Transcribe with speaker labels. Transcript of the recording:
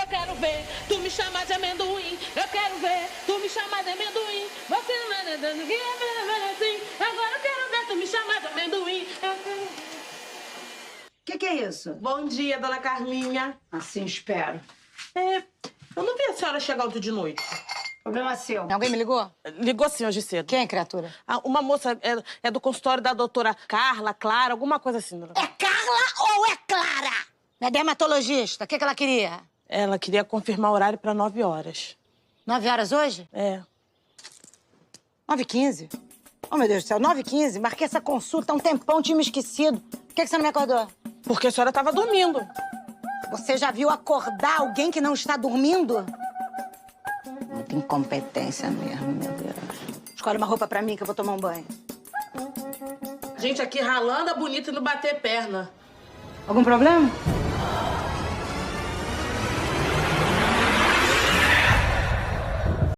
Speaker 1: Eu quero ver tu me chamar de amendoim. Eu quero ver tu me chamar de amendoim. Você não é dando que é assim. Agora eu quero ver tu me chamar de amendoim.
Speaker 2: Que é isso?
Speaker 1: Bom dia, dona Carminha.
Speaker 2: Assim espero.
Speaker 1: Eu não vi a senhora chegar ontem de noite.
Speaker 2: Problema seu.
Speaker 3: Alguém me ligou?
Speaker 1: Ligou sim hoje cedo.
Speaker 3: Quem, criatura?
Speaker 1: Uma moça é do consultório da doutora Carla, Clara, alguma coisa assim.
Speaker 3: É Carla ou é Clara? É dermatologista. O que ela queria?
Speaker 1: Ela queria confirmar o horário para 9 horas.
Speaker 3: 9 horas hoje?
Speaker 1: É.
Speaker 3: 9h15. Oh, meu Deus do céu, 9h15? Marquei essa consulta há um tempão, tinha me esquecido. Por que você não me acordou?
Speaker 1: Porque a senhora estava dormindo.
Speaker 3: Você já viu acordar alguém que não está dormindo? Muita incompetência mesmo, meu Deus. Escolhe uma roupa pra mim que eu vou tomar um banho.
Speaker 1: A gente aqui ralando a bonita e não bater perna.
Speaker 3: Algum problema?